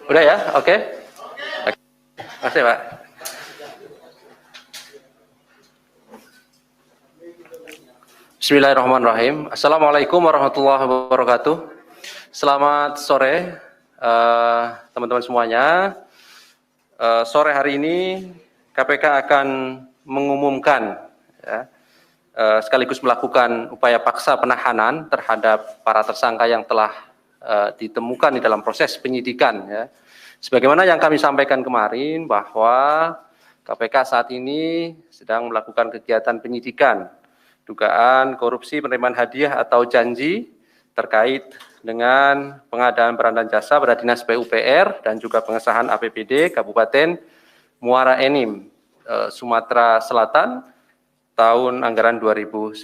Udah ya, oke. Terima kasih Pak. Bismillahirrahmanirrahim. Assalamualaikum warahmatullahi wabarakatuh. Selamat sore teman-teman semuanya. Sore hari ini KPK akan mengumumkan ya, sekaligus melakukan upaya paksa penahanan terhadap para tersangka yang telah ditemukan di dalam proses penyidikan ya. Sebagaimana yang kami sampaikan kemarin bahwa KPK saat ini sedang melakukan kegiatan penyidikan dugaan korupsi penerimaan hadiah atau janji terkait dengan pengadaan barang dan jasa pada Dinas PUPR dan juga pengesahan APBD Kabupaten Muara Enim, Sumatera Selatan tahun anggaran 2019.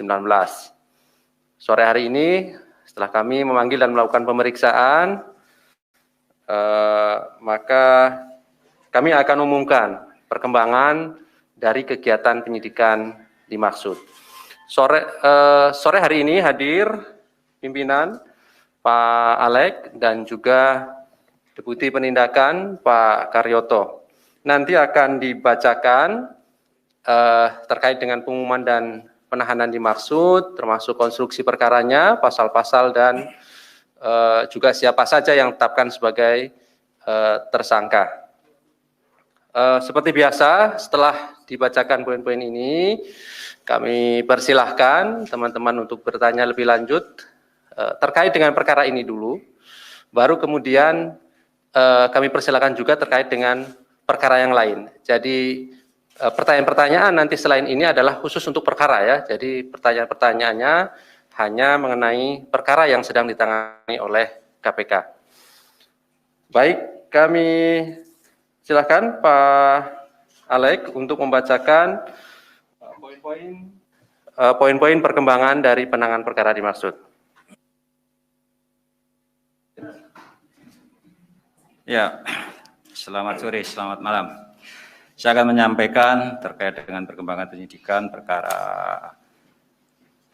Sore hari ini setelah kami memanggil dan melakukan pemeriksaan, maka kami akan umumkan perkembangan dari kegiatan penyidikan dimaksud. Sore hari ini hadir pimpinan Pak Alek dan juga Deputi Penindakan Pak Karyoto. Nanti akan dibacakan terkait dengan pengumuman dan penahanan dimaksud, termasuk konstruksi perkaranya, pasal-pasal dan juga siapa saja yang ditetapkan sebagai tersangka. Seperti biasa, setelah dibacakan poin-poin ini, kami persilahkan teman-teman untuk bertanya lebih lanjut terkait dengan perkara ini dulu, baru kemudian kami persilahkan juga terkait dengan perkara yang lain. Jadi pertanyaan-pertanyaan nanti selain ini adalah khusus untuk perkara ya, jadi pertanyaan-pertanyaannya hanya mengenai perkara yang sedang ditangani oleh KPK. Baik, kami silakan Pak Alek untuk membacakan poin-poin perkembangan dari penanganan perkara dimaksud. Ya, selamat sore, selamat malam. Saya akan menyampaikan terkait dengan perkembangan penyidikan perkara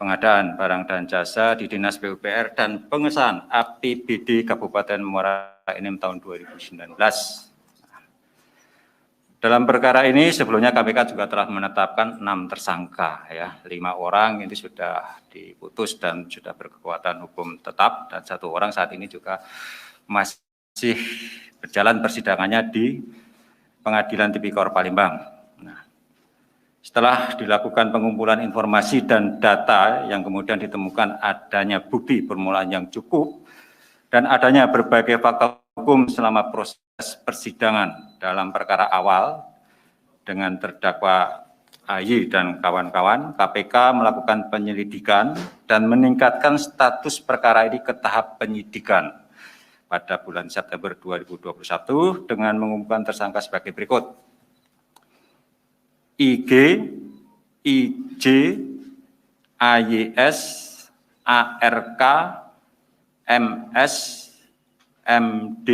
pengadaan barang dan jasa di Dinas PUPR dan pengesahan APBD Kabupaten Muara Enim tahun 2019. Dalam perkara ini sebelumnya KPK juga telah menetapkan 6 tersangka ya, 5 orang ini sudah diputus dan sudah berkekuatan hukum tetap dan 1 orang saat ini juga masih berjalan persidangannya di Pengadilan Tipikor Palembang. Setelah dilakukan pengumpulan informasi dan data yang kemudian ditemukan adanya bukti permulaan yang cukup dan adanya berbagai fakta hukum selama proses persidangan dalam perkara awal dengan terdakwa AY dan kawan-kawan, KPK melakukan penyelidikan dan meningkatkan status perkara ini ke tahap penyidikan pada bulan September 2021 dengan mengumumkan tersangka sebagai berikut. IG, IJ, AYS, ARK, MS, MD,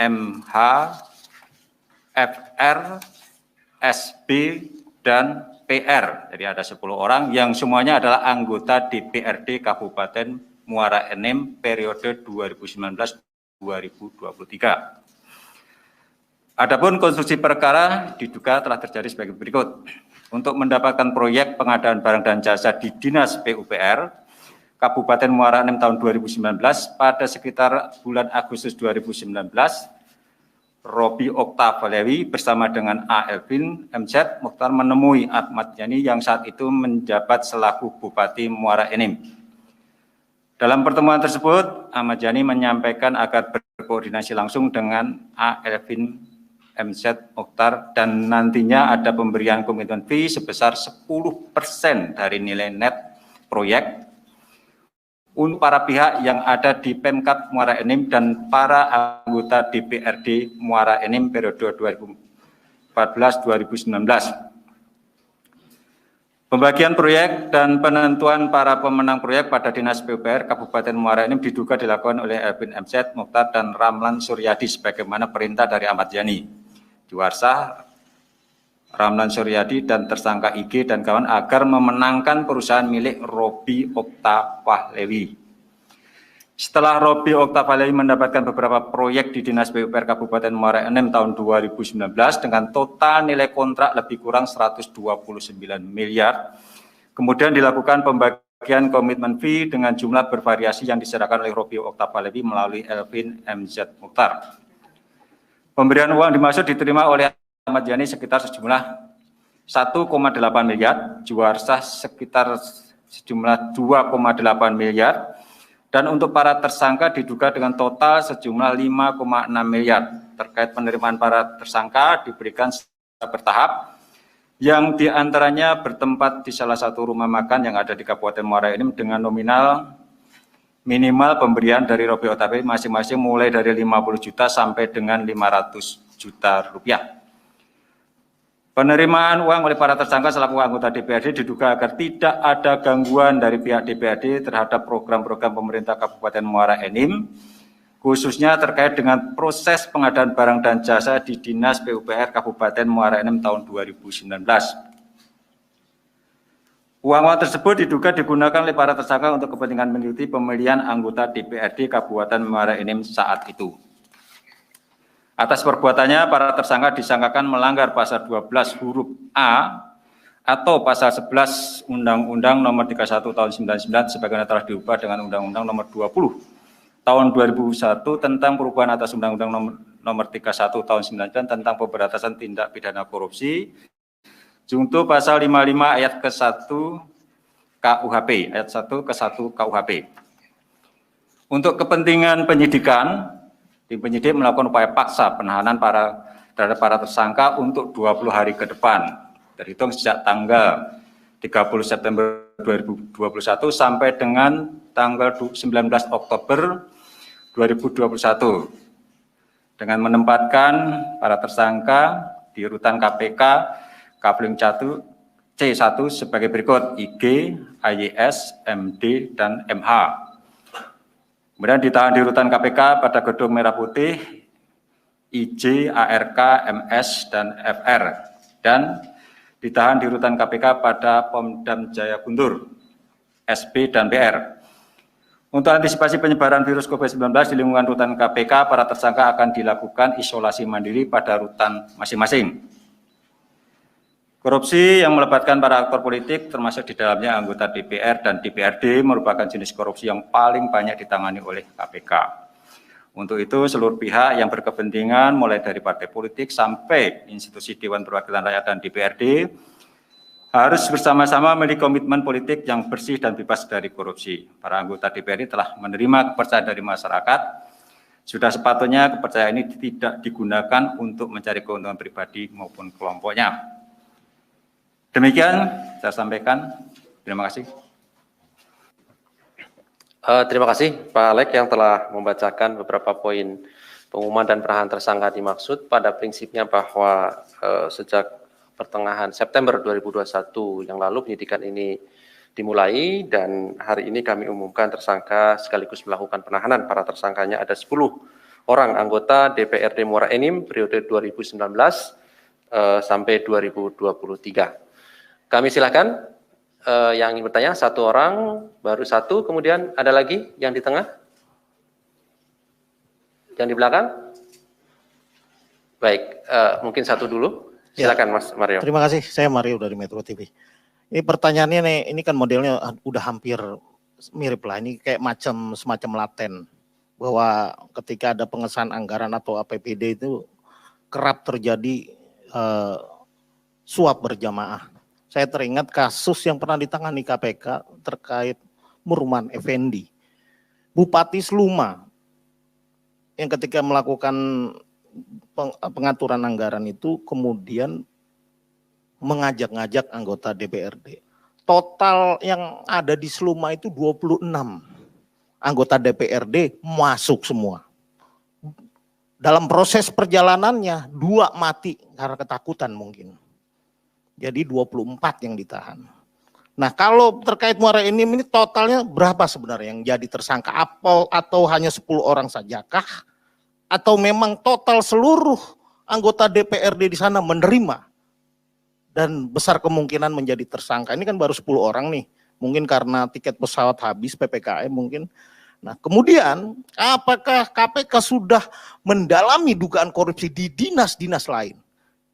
MH, FR, SB, dan PR. Jadi ada 10 orang yang semuanya adalah anggota DPRD Kabupaten Muara Enim periode 2019-2023. Adapun konstruksi perkara diduga telah terjadi sebagai berikut. Untuk mendapatkan proyek pengadaan barang dan jasa di Dinas PUPR Kabupaten Muara Enim tahun 2019 pada sekitar bulan Agustus 2019, Robi Oktavalewi bersama dengan A. Elvin MZ Mukhtar menemui Ahmad Yani yang saat itu menjabat selaku Bupati Muara Enim. Dalam pertemuan tersebut, Ahmad Yani menyampaikan agar berkoordinasi langsung dengan A. Elvin MZ Mukhtar dan nantinya ada pemberian komitmen fee sebesar 10% dari nilai net proyek untuk para pihak yang ada di Pemkab Muara Enim dan para anggota DPRD Muara Enim periode 2014-2019. Pembagian proyek dan penentuan para pemenang proyek pada Dinas PUPR Kabupaten Muara Enim diduga dilakukan oleh Elvin MZ Mukhtar dan Ramlan Suryadi sebagaimana perintah dari Ahmad Yani. Diwarsah Ramlan Suryadi dan tersangka IG dan kawan agar memenangkan perusahaan milik Robi Oktavalewi. Setelah Robi Oktavalewi mendapatkan beberapa proyek di Dinas PUPR Kabupaten Muara Enim tahun 2019 dengan total nilai kontrak lebih kurang 129 miliar, kemudian dilakukan pembagian komitmen fee dengan jumlah bervariasi yang diserahkan oleh Robi Oktavalewi melalui Elvin MZ Mukhtar. Pemberian uang dimaksud diterima oleh Ahmad Yani sekitar sejumlah 1,8 miliar, Juwarsah sekitar sejumlah 2,8 miliar, dan untuk para tersangka diduga dengan total sejumlah 5,6 miliar. Terkait penerimaan para tersangka diberikan secara bertahap, yang diantaranya bertempat di salah satu rumah makan yang ada di Kabupaten Muara Enim dengan nominal minimal pemberian dari Robi Oktavalewi masing-masing mulai dari 50 juta sampai dengan 500 juta rupiah. Penerimaan uang oleh para tersangka selaku anggota DPRD diduga agar tidak ada gangguan dari pihak DPRD terhadap program-program pemerintah Kabupaten Muara Enim, khususnya terkait dengan proses pengadaan barang dan jasa di Dinas PUPR Kabupaten Muara Enim tahun 2019. Uang-uang tersebut diduga digunakan oleh para tersangka untuk kepentingan mengikuti pemilihan anggota DPRD Kabupaten Muara Enim saat itu. Atas perbuatannya, para tersangka disangkakan melanggar pasal 12 huruf A atau pasal 11 Undang-Undang Nomor 31 Tahun 99 sebagaimana telah diubah dengan Undang-Undang Nomor 20 Tahun 2001 tentang perubahan atas Undang-Undang Nomor 31 Tahun 99 tentang pemberantasan tindak pidana korupsi, junto pasal 55 ayat ke-1 KUHP, ayat 1 ke-1 KUHP. Untuk kepentingan penyidikan, tim penyidik melakukan upaya paksa penahanan terhadap para tersangka untuk 20 hari ke depan, terhitung sejak tanggal 30 September 2021 sampai dengan tanggal 19 Oktober 2021, dengan menempatkan para tersangka di rutan KPK Kafling C1 sebagai berikut: IG, AYS, MD, dan MH. Kemudian ditahan di rutan KPK pada Gedung Merah Putih, IJ, ARK, MS, dan FR. Dan ditahan di rutan KPK pada Pomdam Jaya Guntur, SB, dan BR. Untuk antisipasi penyebaran virus COVID-19 di lingkungan rutan KPK, para tersangka akan dilakukan isolasi mandiri pada rutan masing-masing. Korupsi yang melibatkan para aktor politik, termasuk di dalamnya anggota DPR dan DPRD, merupakan jenis korupsi yang paling banyak ditangani oleh KPK. Untuk itu, seluruh pihak yang berkepentingan, mulai dari partai politik sampai institusi Dewan Perwakilan Rakyat dan DPRD, harus bersama-sama memiliki komitmen politik yang bersih dan bebas dari korupsi. Para anggota DPRD telah menerima kepercayaan dari masyarakat. Sudah sepatutnya kepercayaan ini tidak digunakan untuk mencari keuntungan pribadi maupun kelompoknya. Demikian saya sampaikan. Terima kasih. Terima kasih Pak Alek yang telah membacakan beberapa poin pengumuman dan penahanan tersangka dimaksud. Pada prinsipnya bahwa sejak pertengahan September 2021 yang lalu penyidikan ini dimulai, dan hari ini kami umumkan tersangka sekaligus melakukan penahanan. Para tersangkanya ada 10 orang anggota DPRD Muara Enim periode 2019 sampai 2023. Kami silakan yang ingin bertanya, satu orang, baru satu, kemudian ada lagi yang di tengah, yang di belakang. Baik, mungkin satu dulu. Silakan ya, Mas Mario. Terima kasih, saya Mario dari Metro TV. Ini pertanyaannya nih, ini kan modelnya udah hampir mirip lah, ini kayak semacam laten, bahwa ketika ada pengesahan anggaran atau APBD itu kerap terjadi suap berjamaah. Saya teringat kasus yang pernah ditangani KPK terkait Murman Effendi, Bupati Sluma, yang ketika melakukan pengaturan anggaran itu kemudian mengajak-ngajak anggota DPRD. Total yang ada di Sluma itu 26 anggota DPRD masuk semua. Dalam proses perjalanannya 2 mati karena ketakutan mungkin. Jadi 24 yang ditahan. Nah, kalau terkait Muara Enim ini totalnya berapa sebenarnya yang jadi tersangka? Atau hanya 10 orang sajakah? Atau memang total seluruh anggota DPRD di sana menerima dan besar kemungkinan menjadi tersangka? Ini kan baru 10 orang nih. Mungkin karena tiket pesawat habis, PPKM mungkin. Nah, kemudian apakah KPK sudah mendalami dugaan korupsi di dinas-dinas lain?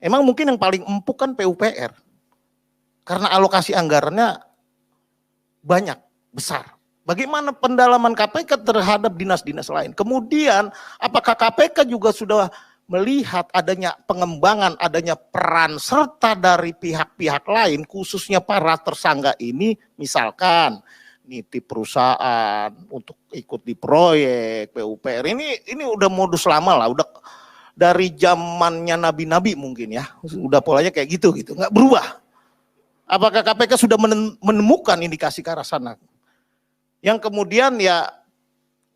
Emang mungkin yang paling empuk kan PUPR. Karena alokasi anggarannya banyak, besar. Bagaimana pendalaman KPK terhadap dinas-dinas lain? Kemudian apakah KPK juga sudah melihat adanya pengembangan, adanya peran serta dari pihak-pihak lain, khususnya para tersangka ini, misalkan nitip perusahaan untuk ikut di proyek PUPR ini udah modus lama lah, udah dari zamannya nabi-nabi mungkin ya, udah polanya kayak gitu nggak berubah. Apakah KPK sudah menemukan indikasi ke arah sana? Yang kemudian ya,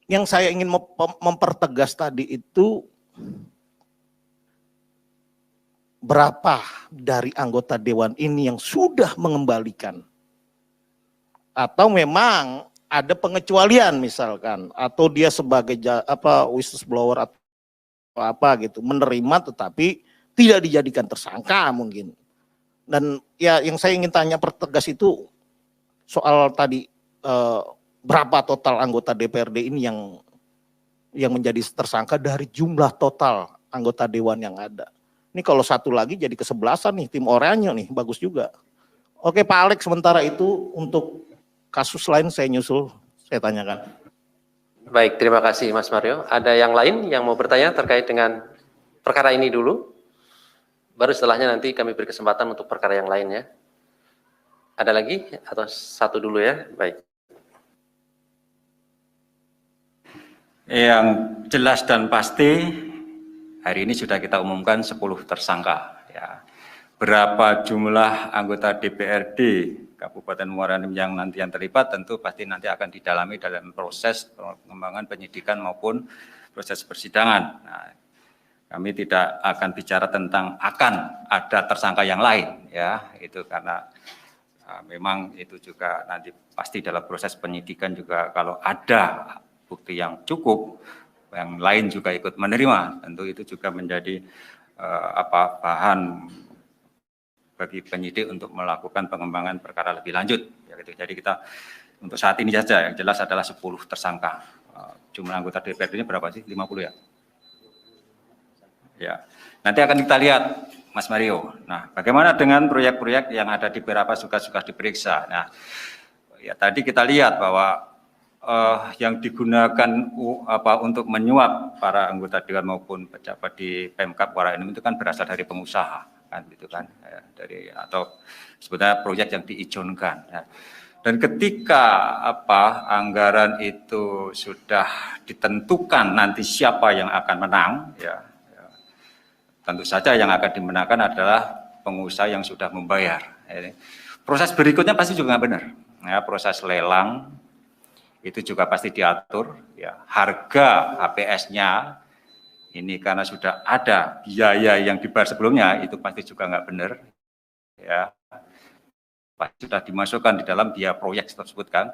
yang saya ingin mempertegas tadi itu, berapa dari anggota dewan ini yang sudah mengembalikan? Atau memang ada pengecualian misalkan, atau dia sebagai whistleblower atau apa gitu, menerima tetapi tidak dijadikan tersangka mungkin. Dan ya yang saya ingin tanya pertegas itu soal tadi berapa total anggota DPRD ini yang menjadi tersangka dari jumlah total anggota dewan yang ada. Ini kalau satu lagi jadi ke-11 nih, tim oranye nih, bagus juga. Oke Pak Alex, sementara itu untuk kasus lain saya nyusul, saya tanyakan. Baik, terima kasih Mas Mario. Ada yang lain yang mau bertanya terkait dengan perkara ini dulu? Baru setelahnya nanti kami beri kesempatan untuk perkara yang lain ya. Ada lagi atau satu dulu ya? Baik. Yang jelas dan pasti hari ini sudah kita umumkan 10 tersangka. Ya. Berapa jumlah anggota DPRD Kabupaten Muara Enim yang nanti yang terlibat tentu pasti nanti akan didalami dalam proses pengembangan penyidikan maupun proses persidangan. Nah, kami tidak akan bicara tentang akan ada tersangka yang lain, ya itu karena memang itu juga nanti pasti dalam proses penyidikan juga kalau ada bukti yang cukup, yang lain juga ikut menerima, tentu itu juga menjadi bahan bagi penyidik untuk melakukan pengembangan perkara lebih lanjut. Ya, gitu. Jadi kita untuk saat ini saja yang jelas adalah 10 tersangka. Jumlah anggota DPRD ini berapa sih? 50 ya? Ya. Nanti akan kita lihat, Mas Mario. Nah, bagaimana dengan proyek-proyek yang ada di beberapa suka-suka diperiksa? Nah, ya tadi kita lihat bahwa yang digunakan untuk menyuap para anggota dewan maupun pejabat di Pemkab Muara Enim itu kan berasal dari pengusaha. Kan gitu kan ya, atau sebetulnya proyek yang diizinkan ya. Dan ketika anggaran itu sudah ditentukan nanti siapa yang akan menang ya, tentu saja yang akan dimenangkan adalah pengusaha yang sudah membayar ya. Proses berikutnya pasti juga nggak benar ya, proses lelang itu juga pasti diatur ya, harga HPS-nya ini karena sudah ada biaya yang dibayar sebelumnya itu pasti juga nggak benar, ya pasti sudah dimasukkan di dalam biaya proyek tersebut kan.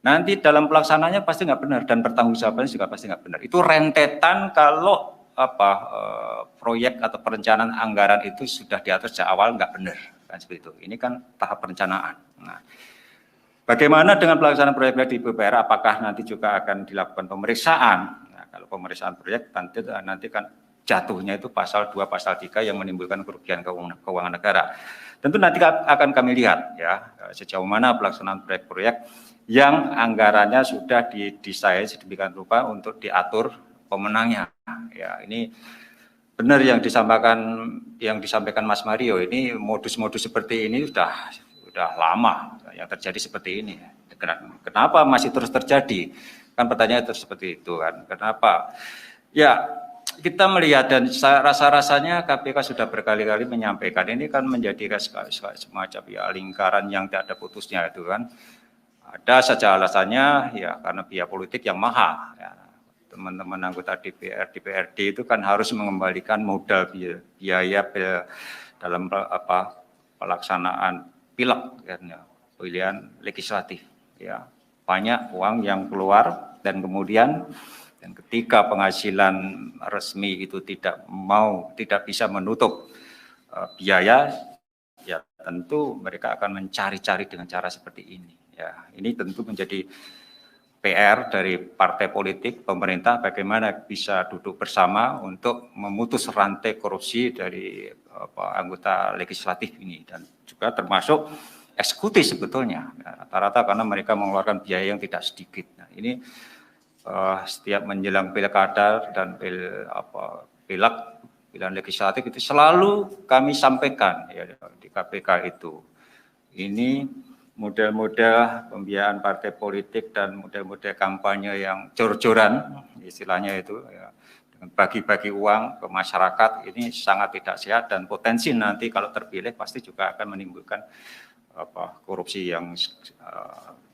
Nanti dalam pelaksananya pasti nggak benar dan pertanggungjawabannya juga pasti nggak benar. Itu rentetan kalau proyek atau perencanaan anggaran itu sudah diatur sejak awal nggak benar kan seperti itu. Ini kan tahap perencanaan. Nah, bagaimana dengan pelaksanaan proyek di PUPR? Apakah nanti juga akan dilakukan pemeriksaan? Kalau pemeriksaan proyek nanti kan jatuhnya itu pasal 2, pasal 3 yang menimbulkan kerugian keuangan negara. Tentu nanti akan kami lihat ya sejauh mana pelaksanaan proyek-proyek yang anggarannya sudah didesain sedemikian rupa untuk diatur pemenangnya. Ya ini benar yang disampaikan Mas Mario, ini modus-modus seperti ini sudah lama yang terjadi seperti ini. Kenapa masih terus terjadi? Kan pertanyaan terus seperti itu kan. Kenapa? Ya kita melihat dan rasa-rasanya KPK sudah berkali-kali menyampaikan ini kan menjadi semacam ya lingkaran yang tidak ada putusnya itu kan. Ada saja alasannya ya karena biaya politik yang mahal. Ya. Teman-teman anggota DPRD itu kan harus mengembalikan modal biaya dalam pelaksanaan pileg kan, ya, pilihan legislatif ya. Banyak uang yang keluar dan kemudian ketika penghasilan resmi itu tidak bisa menutup biaya ya tentu mereka akan mencari-cari dengan cara seperti ini ya. Ini tentu menjadi PR dari partai politik, pemerintah, bagaimana bisa duduk bersama untuk memutus rantai korupsi dari anggota legislatif ini, dan juga termasuk eksekutif sebetulnya, rata-rata karena mereka mengeluarkan biaya yang tidak sedikit. Nah, ini setiap menjelang pilkada dan pilihan legislatif itu selalu kami sampaikan ya, di KPK itu. Ini model-model pembiayaan partai politik dan model-model kampanye yang jor-joran, istilahnya itu, ya, dengan bagi-bagi uang ke masyarakat, ini sangat tidak sehat dan potensi nanti kalau terpilih pasti juga akan menimbulkan korupsi yang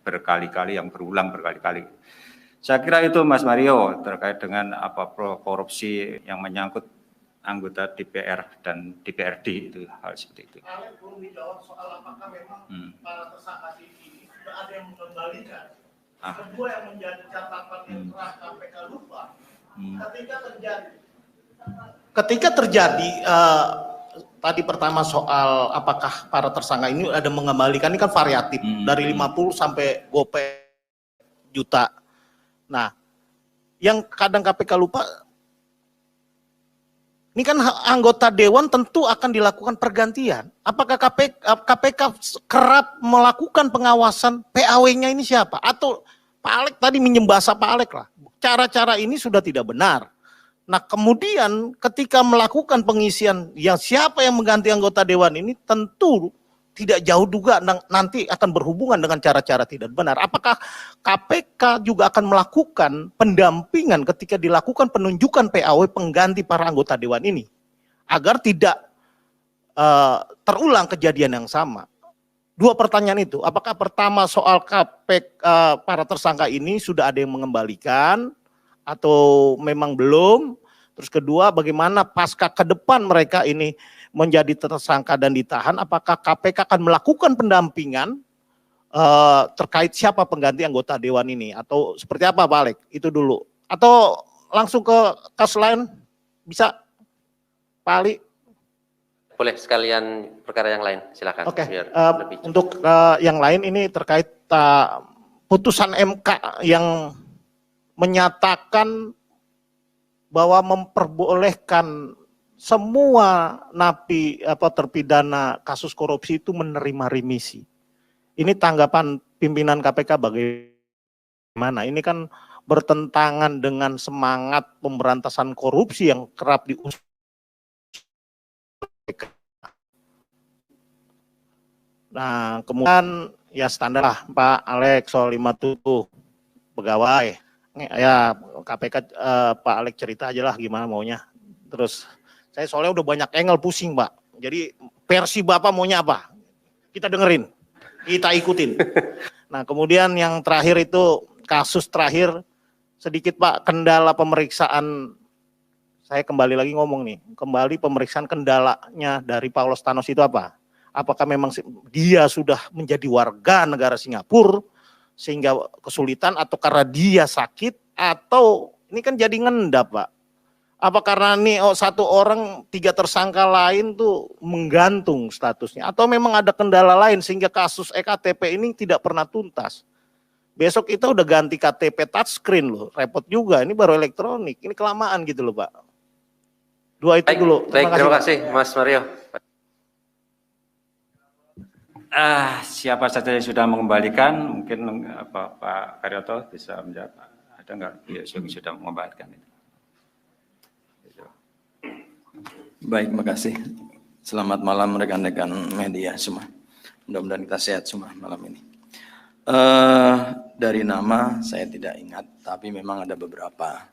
berkali-kali, yang berulang berkali-kali. Saya kira itu Mas Mario terkait dengan korupsi yang menyangkut anggota DPR dan DPRD, itu hal seperti itu. Alex belum dijawab soal apakah memang para tersangka ini sudah ada yang mengembalikan. Kedua yang menjadi catatan yang telah KPK lupa, ketika terjadi tadi pertama soal apakah para tersangka ini ada mengembalikan, ini kan variatif dari 50 sampai gope juta. Nah, yang kadang KPK lupa, ini kan anggota dewan tentu akan dilakukan pergantian. Apakah KPK kerap melakukan pengawasan PAW-nya ini siapa? Atau Pak Alex tadi menyembasa Pak Alex lah. Cara-cara ini sudah tidak benar. Nah, kemudian ketika melakukan pengisian yang siapa yang mengganti anggota dewan ini tentu tidak jauh juga nanti akan berhubungan dengan cara-cara tidak benar. Apakah KPK juga akan melakukan pendampingan ketika dilakukan penunjukan PAW pengganti para anggota dewan ini agar tidak terulang kejadian yang sama? Dua pertanyaan itu. Apakah pertama soal KPK para tersangka ini sudah ada yang mengembalikan atau memang belum? Terus kedua, bagaimana pasca ke depan mereka ini menjadi tersangka dan ditahan, apakah KPK akan melakukan pendampingan terkait siapa pengganti anggota dewan ini, atau seperti apa Pak Alex? Itu dulu. Atau langsung ke kasus lain, bisa Pak Ali? Boleh sekalian perkara yang lain, silakan. Oke, lebih untuk yang lain ini terkait putusan MK yang menyatakan bahwa memperbolehkan semua napi terpidana kasus korupsi itu menerima remisi. Ini tanggapan pimpinan KPK bagaimana? Ini kan bertentangan dengan semangat pemberantasan korupsi yang kerap diusung. Nah, kemudian ya standar lah Pak Alex soal 57 pegawai. Ya KPK Pak Alex cerita aja lah gimana maunya. Terus saya soalnya udah banyak angle pusing Pak. Jadi versi Bapak maunya apa? Kita dengerin, kita ikutin. Nah kemudian yang terakhir itu kasus terakhir sedikit Pak, kendala pemeriksaan. Saya kembali lagi ngomong nih, kembali pemeriksaan kendalanya dari Paulus Thanos itu apa? Apakah memang dia sudah menjadi warga negara Singapura sehingga kesulitan, atau karena dia sakit, atau ini kan jadi ngendap Pak? Apa karena nih satu orang 3 tersangka lain tuh menggantung statusnya, atau memang ada kendala lain sehingga kasus EKTP ini tidak pernah tuntas? Besok kita udah ganti KTP touchscreen loh, repot juga, ini baru elektronik, ini kelamaan gitu loh Pak. Dua itu dulu. Terima kasih Mas Mario. Siapa saja yang sudah mengembalikan, mungkin Pak Karyoto bisa menjawab. Ada nggak yang sudah mengembalikan itu? Baik, makasih. Selamat malam rekan-rekan media semua. Mudah-mudahan kita sehat semua malam ini. Dari nama saya tidak ingat, tapi memang ada beberapa.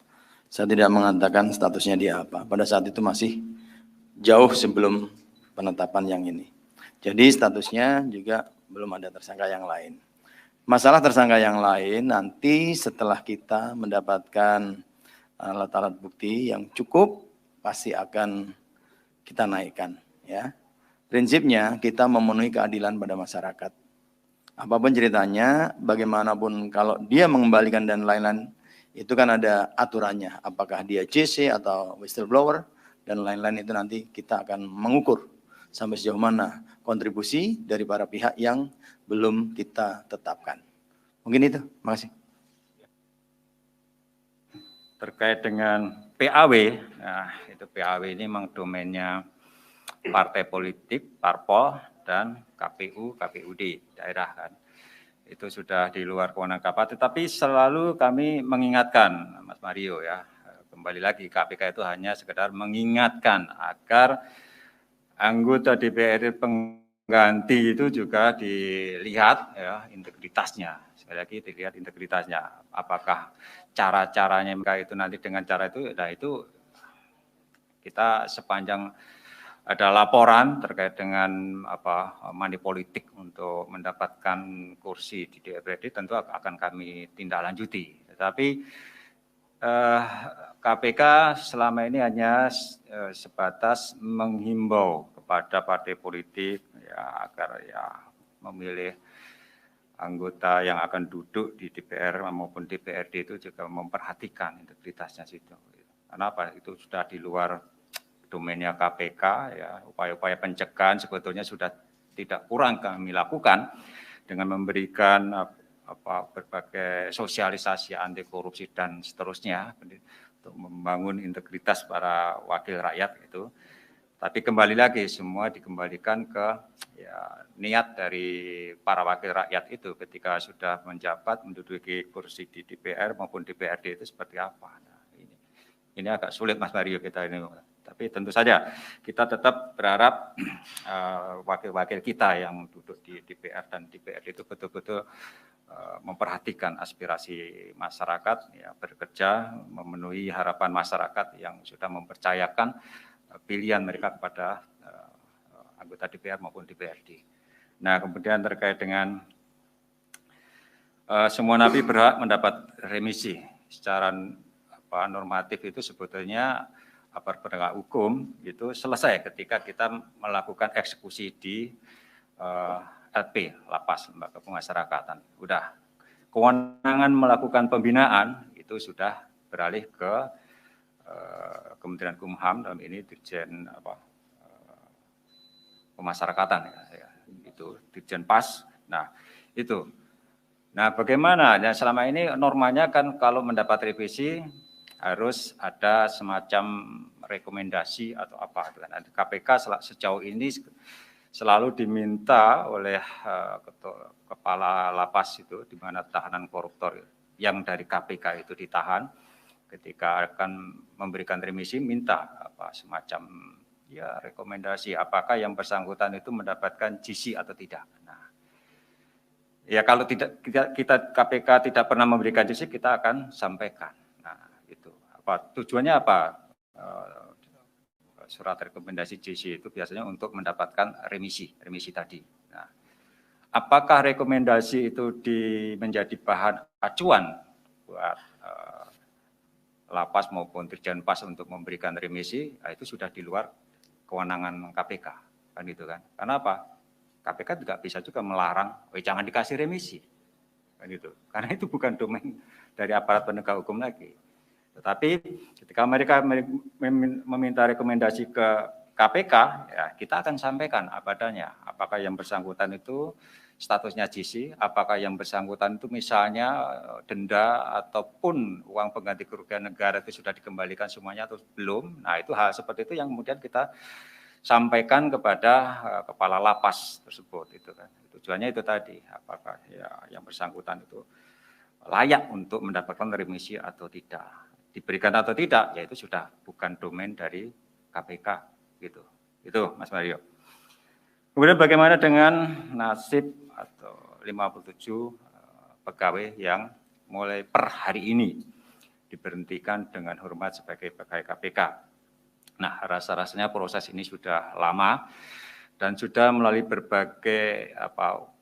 Saya tidak mengatakan statusnya dia apa. Pada saat itu masih jauh sebelum penetapan yang ini. Jadi statusnya juga belum ada tersangka yang lain. Masalah tersangka yang lain nanti setelah kita mendapatkan alat-alat bukti yang cukup, pasti akan kita naikkan. Ya, prinsipnya kita memenuhi keadilan pada masyarakat. Apapun ceritanya, bagaimanapun kalau dia mengembalikan dan lain-lain, itu kan ada aturannya. Apakah dia JC atau whistleblower dan lain-lain, itu nanti kita akan mengukur sampai sejauh mana kontribusi dari para pihak yang belum kita tetapkan. Mungkin itu, makasih. terkait dengan PAW, nah itu PAW ini memang domainnya partai politik, parpol, dan KPU, KPUD daerah kan. Itu sudah di luar kewenangan KPK, tetapi selalu kami mengingatkan, Mas Mario ya, kembali lagi KPK itu hanya sekedar mengingatkan agar anggota DPR pengganti itu juga dilihat ya integritasnya. Sekali lagi dilihat integritasnya, apakah cara-caranya mereka itu nanti dengan cara itu, nah itu kita sepanjang ada laporan terkait dengan money politik untuk mendapatkan kursi di DPRD tentu akan kami tindak lanjuti. Tetapi KPK selama ini hanya sebatas menghimbau kepada partai politik ya agar ya memilih anggota yang akan duduk di DPR maupun DPRD itu juga memperhatikan integritasnya situ. Kenapa? Itu sudah di luar domainnya KPK, ya upaya-upaya pencegahan sebetulnya sudah tidak kurang kami lakukan dengan memberikan berbagai sosialisasi anti korupsi dan seterusnya untuk membangun integritas para wakil rakyat itu. Tapi kembali lagi semua dikembalikan ke ya, niat dari para wakil rakyat itu ketika sudah menjabat menduduki kursi di DPR maupun DPRD itu seperti apa. Nah, ini agak sulit Mas Mario kita ini. Tapi tentu saja kita tetap berharap wakil-wakil kita yang duduk di DPR dan DPRD itu betul-betul memperhatikan aspirasi masyarakat, ya, bekerja memenuhi harapan masyarakat yang sudah mempercayakan pilihan mereka kepada anggota DPR maupun DPRD. Nah, kemudian terkait dengan semua napi berhak mendapat remisi secara normatif itu sebetulnya aparat penegak hukum itu selesai ketika kita melakukan eksekusi di LP, Lapas, Lembaga Pemasyarakatan. Udah, kewenangan melakukan pembinaan itu sudah beralih ke Kementerian Kumham, dalam ini Dirjen Pemasyarakatan, ya, itu Dirjen Pas. Nah, itu. Nah, bagaimana? Ya, selama ini normanya kan kalau mendapat revisi harus ada semacam rekomendasi atau apa. KPK sejauh ini selalu diminta oleh kepala lapas itu, di mana tahanan koruptor yang dari KPK itu ditahan, ketika akan memberikan remisi minta semacam ya rekomendasi apakah yang bersangkutan itu mendapatkan GC atau tidak. Nah, ya kalau tidak kita KPK tidak pernah memberikan GC, kita akan sampaikan. Tujuannya apa? Surat rekomendasi GC itu biasanya untuk mendapatkan remisi tadi. Nah, apakah rekomendasi itu menjadi bahan acuan buat lapas maupun Dirjen Pas untuk memberikan remisi? Nah, itu sudah di luar kewenangan KPK, kan gitu kan? Karena apa? KPK tidak bisa juga melarang, jangan dikasih remisi, kan gitu. Karena itu bukan domain dari aparat penegak hukum lagi. Tetapi ketika mereka meminta rekomendasi ke KPK, ya kita akan sampaikan apa adanya. Apakah yang bersangkutan itu statusnya GC, apakah yang bersangkutan itu misalnya denda ataupun uang pengganti kerugian negara itu sudah dikembalikan semuanya atau belum. Nah, itu hal seperti itu yang kemudian kita sampaikan kepada kepala lapas tersebut itu kan. Tujuannya itu tadi, apakah ya yang bersangkutan itu layak untuk mendapatkan remisi atau tidak. Diberikan atau tidak, ya itu sudah bukan domain dari KPK gitu. Itu Mas Mario. Kemudian bagaimana dengan nasib atau 57 pegawai yang mulai per hari ini diberhentikan dengan hormat sebagai pegawai KPK. Nah, rasa-rasanya proses ini sudah lama dan sudah melalui berbagai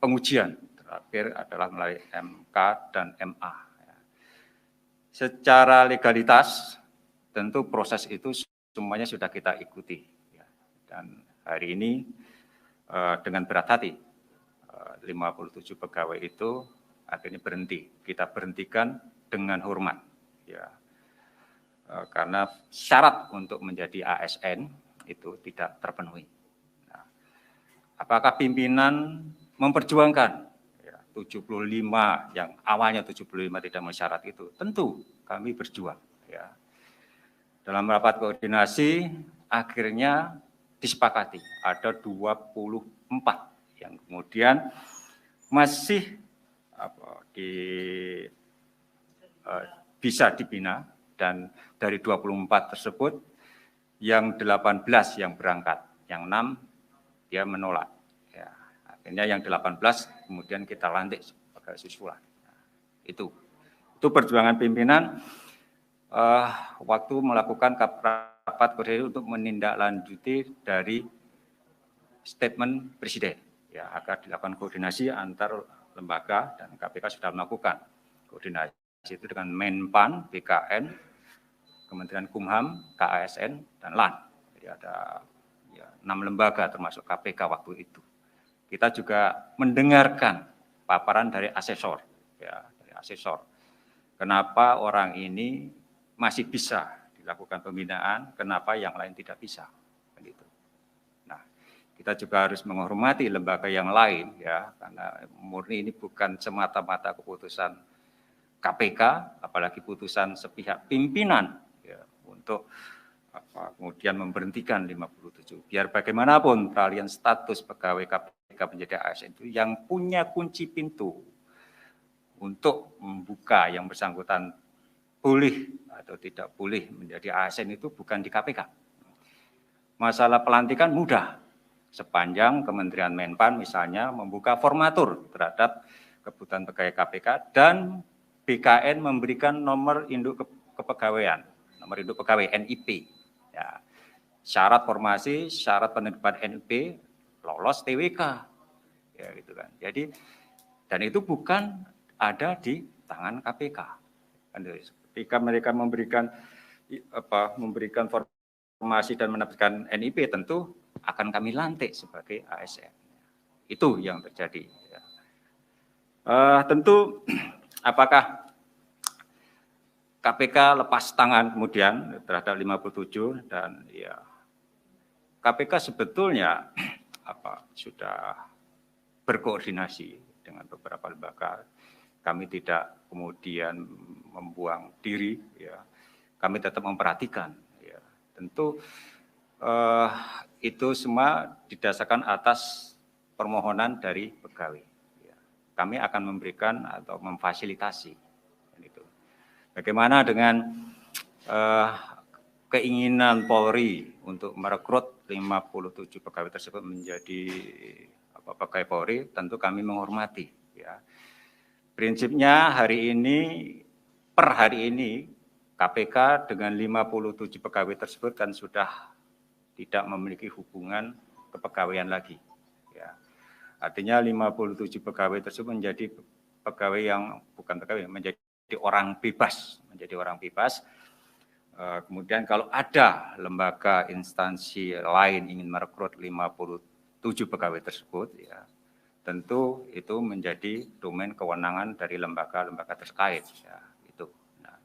pengujian. Terakhir adalah melalui MK dan MA. Secara legalitas, tentu proses itu semuanya sudah kita ikuti. Dan hari ini dengan berat hati, 57 pegawai itu akhirnya berhenti. Kita berhentikan dengan hormat. Ya. Karena syarat untuk menjadi ASN itu tidak terpenuhi. Nah, apakah pimpinan memperjuangkan 75 yang awalnya 75 tidak memenuhi syarat itu? Tentu kami berjuang. ya. Dalam rapat koordinasi akhirnya disepakati ada 24 yang kemudian masih bisa dibina, dan dari 24 tersebut yang 18 yang berangkat, yang 6 dia menolak. Ya, akhirnya yang 18 kemudian kita lantik sebagai susulan. Nah, itu perjuangan pimpinan waktu melakukan rapat koordinasi untuk menindaklanjuti dari statement Presiden, ya, agar dilakukan koordinasi antar lembaga, dan KPK sudah melakukan koordinasi itu dengan Menpan, BKN, Kementerian Kumham, KASN, dan LAN. Jadi ada 6 lembaga termasuk KPK waktu itu. Kita juga mendengarkan paparan dari asesor, ya, dari asesor. Kenapa orang ini masih bisa dilakukan pembinaan, kenapa yang lain tidak bisa, begitu. Nah, kita juga harus menghormati lembaga yang lain, ya, karena murni ini bukan semata-mata keputusan KPK, apalagi putusan sepihak pimpinan, ya, untuk kemudian memberhentikan 57. Biar bagaimanapun peralihan status pegawai KPK menjadi ASN itu yang punya kunci pintu untuk membuka yang bersangkutan boleh atau tidak boleh menjadi ASN itu bukan di KPK. Masalah pelantikan mudah, sepanjang Kementerian Menpan misalnya membuka formatur terhadap kebutuhan pegawai KPK dan BKN memberikan nomor induk kepegawaian, nomor induk pegawai NIP. Ya, syarat formasi, syarat penerbitan NIP, lolos TWK, ya gitu kan. Jadi dan itu bukan ada di tangan KPK. Ketika mereka memberikan formasi dan menerbitkan NIP, tentu akan kami lantik sebagai ASN. Itu yang terjadi. Ya. Tentu apakah KPK lepas tangan kemudian terhadap 57, dan ya KPK sebetulnya sudah berkoordinasi dengan beberapa lembaga. Kami tidak kemudian membuang diri, ya. Kami tetap memperhatikan, ya. Tentu itu semua didasarkan atas permohonan dari pegawai. Ya. Kami akan memberikan atau memfasilitasi. Itu. Bagaimana dengan keinginan Polri untuk merekrut 57 pegawai tersebut menjadi pegawai Polri, tentu kami menghormati. Ya. Prinsipnya per hari ini KPK dengan 57 pegawai tersebut kan sudah tidak memiliki hubungan kepegawaian lagi. Ya. Artinya 57 pegawai tersebut menjadi pegawai yang bukan pegawai, menjadi orang bebas, kemudian kalau ada lembaga instansi lain ingin merekrut 57 pegawai tersebut, ya, tentu itu menjadi domain kewenangan dari lembaga-lembaga terkait, ya, itu. Nah,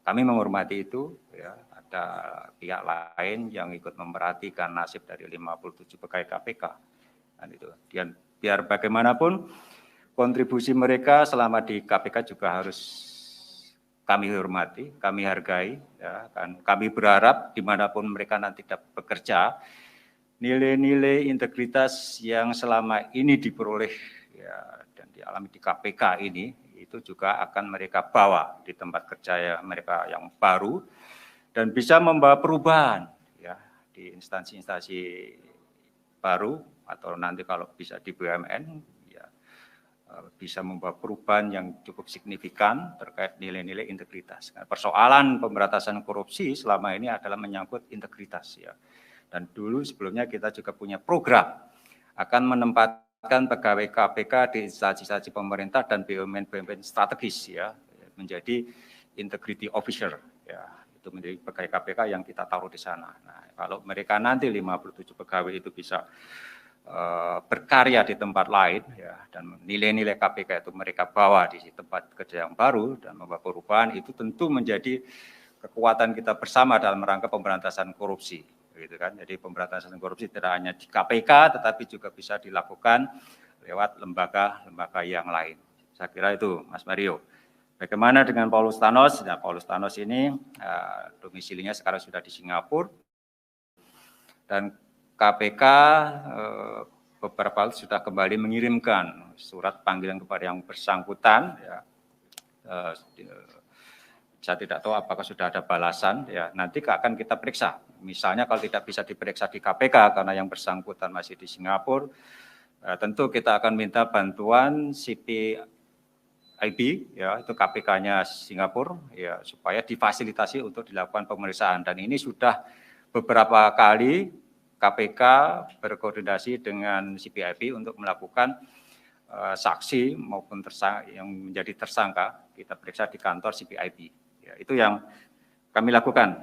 kami menghormati itu, ya. Ada pihak lain yang ikut memperhatikan nasib dari 57 pegawai KPK, dan itu. Dan biar bagaimanapun kontribusi mereka selama di KPK juga harus kami hormati, kami hargai, ya, kan. Kami berharap dimanapun mereka nanti dapat bekerja, nilai-nilai integritas yang selama ini diperoleh, ya, dan dialami di KPK ini, itu juga akan mereka bawa di tempat kerja mereka yang baru, dan bisa membawa perubahan, ya, di instansi-instansi baru, atau nanti kalau bisa di BUMN, bisa membawa perubahan yang cukup signifikan terkait nilai-nilai integritas. Nah, persoalan pemberantasan korupsi selama ini adalah menyangkut integritas, ya. Dan dulu sebelumnya kita juga punya program akan menempatkan pegawai KPK di instansi-instansi pemerintah dan BUMN strategis, ya, menjadi integrity officer, ya. Itu menjadi pegawai KPK yang kita taruh di sana. Nah, kalau mereka nanti 57 pegawai itu bisa berkarya di tempat lain, ya, dan nilai-nilai KPK itu mereka bawa di tempat kerja yang baru dan membawa perubahan, itu tentu menjadi kekuatan kita bersama dalam rangka pemberantasan korupsi, gitu kan. Jadi pemberantasan korupsi tidak hanya di KPK tetapi juga bisa dilakukan lewat lembaga-lembaga yang lain. Saya kira itu, Mas Mario. Bagaimana dengan Paulus Thanos? Nah, Paulus Thanos ini domisilinya sekarang sudah di Singapura dan KPK beberapa kali sudah kembali mengirimkan surat panggilan kepada yang bersangkutan. Ya. Saya tidak tahu apakah sudah ada balasan. Ya, nanti akan kita periksa. Misalnya kalau tidak bisa diperiksa di KPK karena yang bersangkutan masih di Singapura, tentu kita akan minta bantuan CPIB, ya itu KPK-nya Singapura, ya supaya difasilitasi untuk dilakukan pemeriksaan. Dan ini sudah beberapa kali KPK berkoordinasi dengan CPIB untuk melakukan saksi maupun tersangka yang menjadi tersangka, kita periksa di kantor CPIB. Ya, itu yang kami lakukan,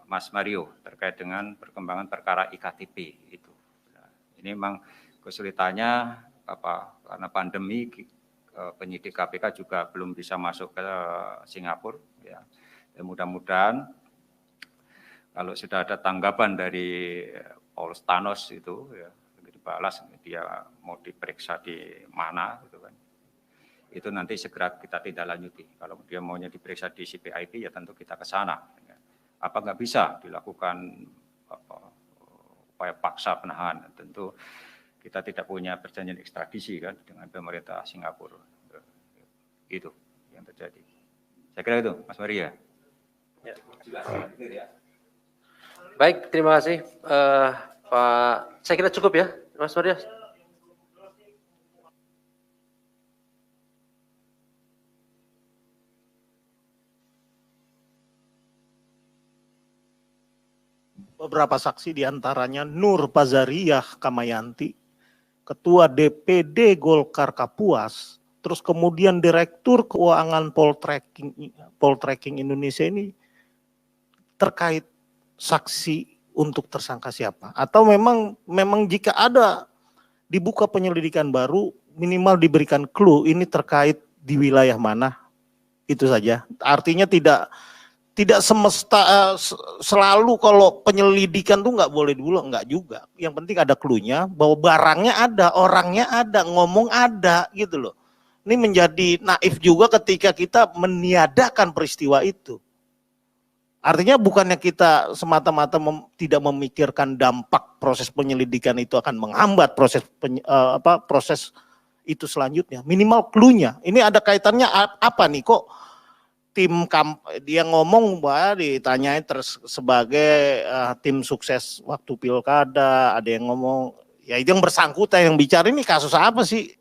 Mas Mario, terkait dengan perkembangan perkara IKTP itu. Nah, ini memang kesulitannya karena pandemi. Penyidik KPK juga belum bisa masuk ke Singapura. Ya. Dan mudah-mudahan kalau sudah ada tanggapan dari Paulus Thanos itu, ya, dibalas dia mau diperiksa di mana, gitu kan. Itu nanti segera kita tindak lanjuti. Kalau dia maunya diperiksa di CPIB, ya tentu kita ke sana. Ya. Apa nggak bisa dilakukan upaya paksa penahanan? Tentu kita tidak punya perjanjian ekstradisi kan dengan pemerintah Singapura. Itu yang terjadi. Saya kira itu, Mas Maria. Ya. Baik, terima kasih Pak. Saya kira cukup ya, Mas Maria. Beberapa saksi diantaranya Nur Pazariah Kamayanti, Ketua DPD Golkar Kapuas, terus kemudian Direktur Keuangan Poltreking Indonesia ini terkait saksi untuk tersangka siapa? Atau memang jika ada dibuka penyelidikan baru, minimal diberikan clue ini terkait di wilayah mana? Itu saja. Artinya tidak selalu kalau penyelidikan tuh nggak boleh dulu, nggak juga. Yang penting ada clue-nya bahwa barangnya ada, orangnya ada, ngomong ada gitu loh. Ini menjadi naif juga ketika kita meniadakan peristiwa itu. Artinya bukannya kita semata-mata tidak memikirkan dampak proses penyelidikan itu akan menghambat proses itu selanjutnya. Minimal clue-nya. Ini ada kaitannya apa nih kok? Dia ngomong bahwa ditanyain sebagai tim sukses waktu pilkada, ada yang ngomong ya itu yang bersangkutan yang bicara ini kasus apa sih?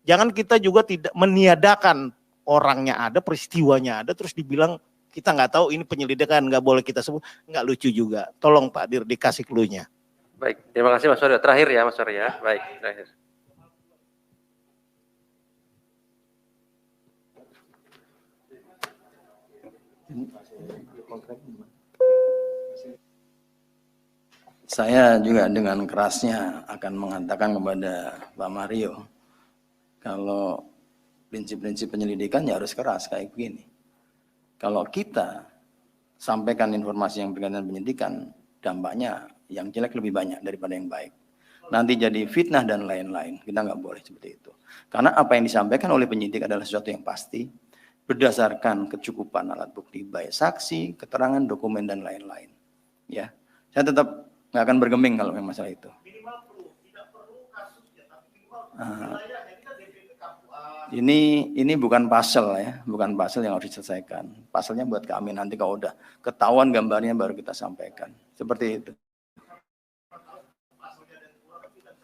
Jangan kita juga tidak meniadakan orangnya ada, peristiwanya ada, terus dibilang kita nggak tahu ini penyelidikan nggak boleh kita sebut, nggak lucu juga. Tolong Pak Dir dikasih clue-nya. Baik, terima kasih Mas Mario. Terakhir ya Mas Mario ya. Baik, terakhir. Saya juga dengan kerasnya akan mengatakan kepada Pak Mario, kalau prinsip-prinsip penyelidikan ya harus keras kayak begini. Kalau kita sampaikan informasi yang berkaitan penyidikan, dampaknya yang jelek lebih banyak daripada yang baik. Nanti jadi fitnah dan lain-lain. Kita nggak boleh seperti itu. Karena apa yang disampaikan oleh penyidik adalah sesuatu yang pasti, berdasarkan kecukupan alat bukti, baik saksi, keterangan, dokumen, dan lain-lain. Ya, saya tetap nggak akan bergeming kalau memang masalah itu. Ini bukan pasal ya, bukan pasal yang harus diselesaikan. Pasalnya buat kami nanti kalau udah ketahuan gambarnya baru kita sampaikan. Seperti itu.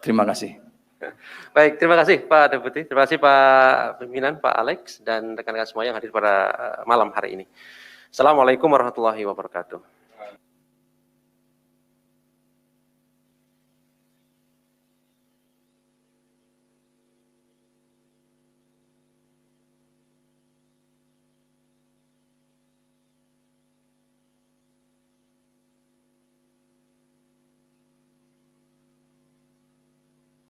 Terima kasih. Baik, terima kasih Pak Deputi, terima kasih Pak Pimpinan, Pak Alex, dan rekan-rekan semua yang hadir pada malam hari ini. Assalamualaikum warahmatullahi wabarakatuh.